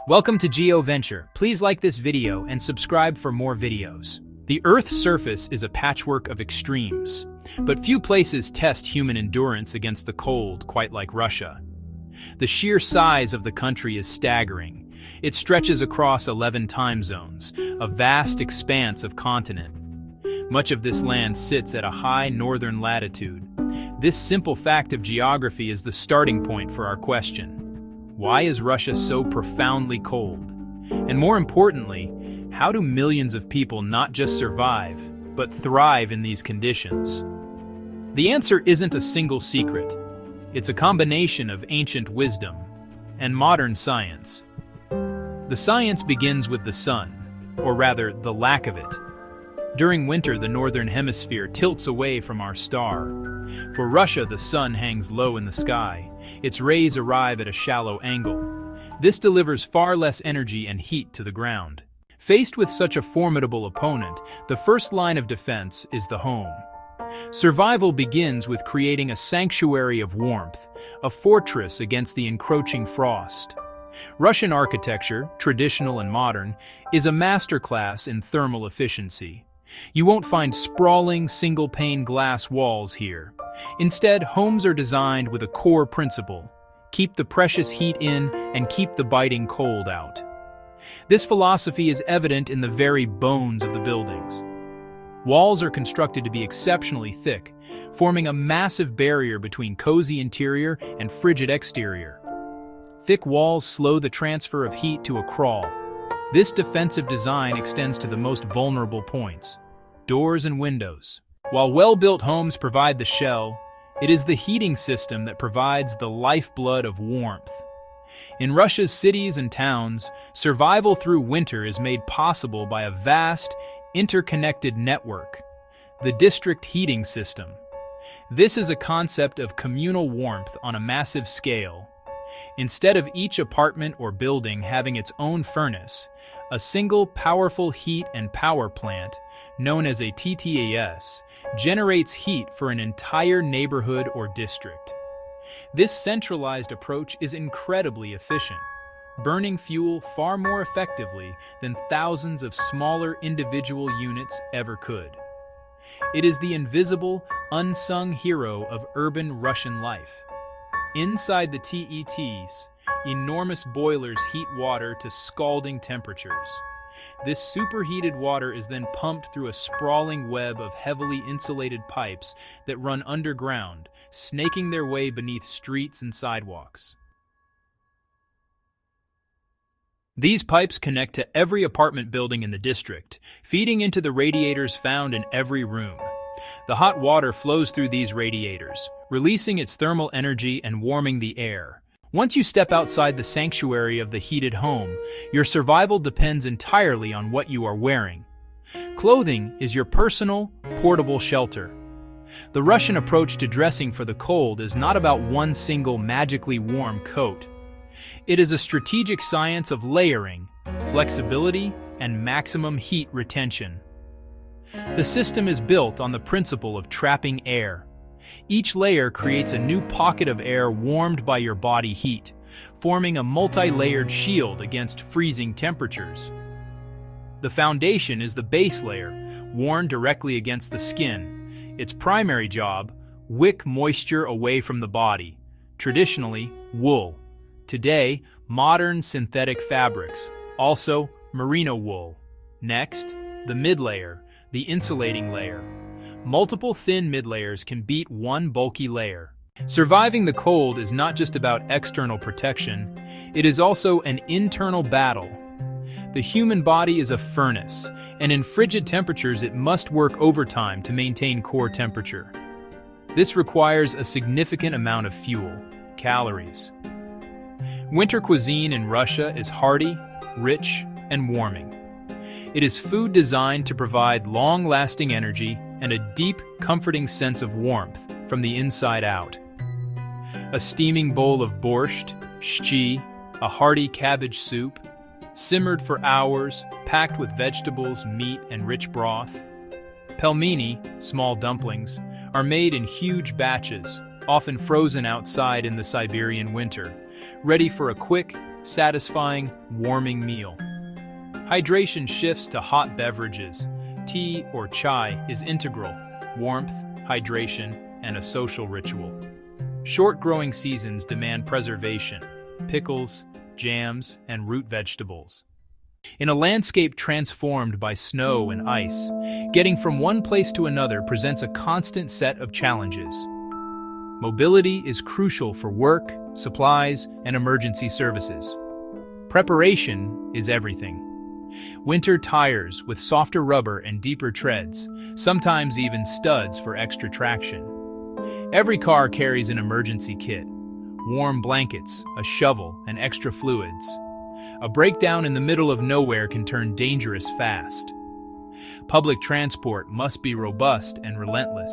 Welcome to GeoVenture. Please like this video and subscribe for more videos. The Earth's surface is a patchwork of extremes, but few places test human endurance against the cold quite like Russia. The sheer size of the country is staggering. It stretches across 11 time zones, a vast expanse of continent. Much of this land sits at a high northern latitude. This simple fact of geography is the starting point for our question. Why is Russia so profoundly cold? And more importantly, how do millions of people not just survive, but thrive in these conditions? The answer isn't a single secret. It's a combination of ancient wisdom and modern science. The science begins with the sun, or rather, the lack of it. During winter, the northern hemisphere tilts away from our star. For Russia, the sun hangs low in the sky. Its rays arrive at a shallow angle. This delivers far less energy and heat to the ground. Faced with such a formidable opponent, the first line of defense is the home. Survival begins with creating a sanctuary of warmth, a fortress against the encroaching frost. Russian architecture, traditional and modern, is a masterclass in thermal efficiency. You won't find sprawling, single-pane glass walls here. Instead, homes are designed with a core principle: keep the precious heat in and keep the biting cold out. This philosophy is evident in the very bones of the buildings. Walls are constructed to be exceptionally thick, forming a massive barrier between cozy interior and frigid exterior. Thick walls slow the transfer of heat to a crawl. This defensive design extends to the most vulnerable points: doors and windows. While well-built homes provide the shell, it is the heating system that provides the lifeblood of warmth. In Russia's cities and towns, survival through winter is made possible by a vast, interconnected network: the district heating system. This is a concept of communal warmth on a massive scale. Instead of each apartment or building having its own furnace, a single powerful heat and power plant, known as a TTAS, generates heat for an entire neighborhood or district. This centralized approach is incredibly efficient, burning fuel far more effectively than thousands of smaller individual units ever could. It is the invisible, unsung hero of urban Russian life. Inside the TETs, enormous boilers heat water to scalding temperatures. This superheated water is then pumped through a sprawling web of heavily insulated pipes that run underground, snaking their way beneath streets and sidewalks. These pipes connect to every apartment building in the district, feeding into the radiators found in every room. The hot water flows through these radiators, releasing its thermal energy and warming the air. Once you step outside the sanctuary of the heated home, your survival depends entirely on what you are wearing. Clothing is your personal, portable shelter. The Russian approach to dressing for the cold is not about one single magically warm coat. It is a strategic science of layering, flexibility, and maximum heat retention. The system is built on the principle of trapping air. Each layer creates a new pocket of air warmed by your body heat, forming a multi-layered shield against freezing temperatures. The foundation is the base layer, worn directly against the skin. Its primary job: wick moisture away from the body. Traditionally, wool. Today, modern synthetic fabrics, also merino wool. Next, the mid-layer, the insulating layer. Multiple thin mid-layers can beat one bulky layer. Surviving the cold is not just about external protection, it is also an internal battle. The human body is a furnace, and in frigid temperatures it must work overtime to maintain core temperature. This requires a significant amount of fuel, calories. Winter cuisine in Russia is hearty, rich, and warming. It is food designed to provide long-lasting energy and a deep, comforting sense of warmth from the inside out. A steaming bowl of borscht, shchi, a hearty cabbage soup, simmered for hours, packed with vegetables, meat, and rich broth. Pelmeni, small dumplings, are made in huge batches, often frozen outside in the Siberian winter, ready for a quick, satisfying, warming meal. Hydration shifts to hot beverages. Tea or chai is integral. Warmth, hydration, and a social ritual. Short growing seasons demand preservation. Pickles, jams, and root vegetables. In a landscape transformed by snow and ice, getting from one place to another presents a constant set of challenges. Mobility is crucial for work, supplies, and emergency services. Preparation is everything. Winter tires with softer rubber and deeper treads, sometimes even studs for extra traction. Every car carries an emergency kit: warm blankets, a shovel, and extra fluids. A breakdown in the middle of nowhere can turn dangerous fast. Public transport must be robust and relentless.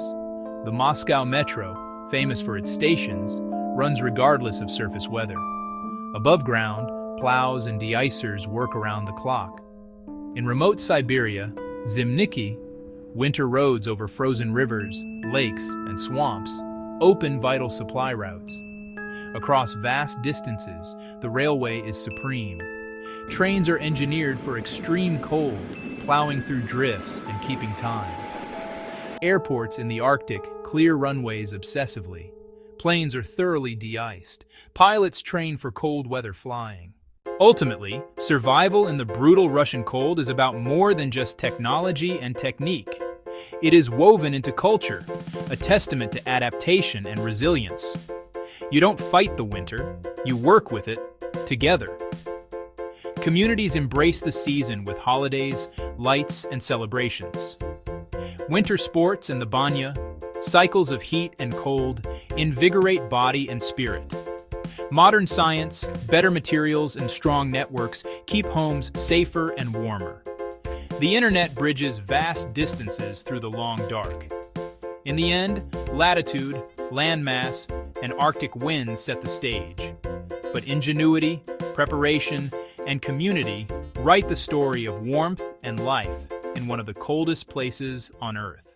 The Moscow Metro, famous for its stations, runs regardless of surface weather. Above ground, plows and de-icers work around the clock. In remote Siberia, Zimniki, winter roads over frozen rivers, lakes, and swamps, open vital supply routes. Across vast distances, the railway is supreme. Trains are engineered for extreme cold, plowing through drifts and keeping time. Airports in the Arctic clear runways obsessively. Planes are thoroughly de-iced. Pilots train for cold weather flying. Ultimately, survival in the brutal Russian cold is about more than just technology and technique. It is woven into culture, a testament to adaptation and resilience. You don't fight the winter, you work with it together. Communities embrace the season with holidays, lights, and celebrations. Winter sports and the banya, cycles of heat and cold, invigorate body and spirit. Modern science, better materials, and strong networks keep homes safer and warmer. The internet bridges vast distances through the long dark. In the end, latitude, landmass, and Arctic winds set the stage. But ingenuity, preparation, and community write the story of warmth and life in one of the coldest places on Earth.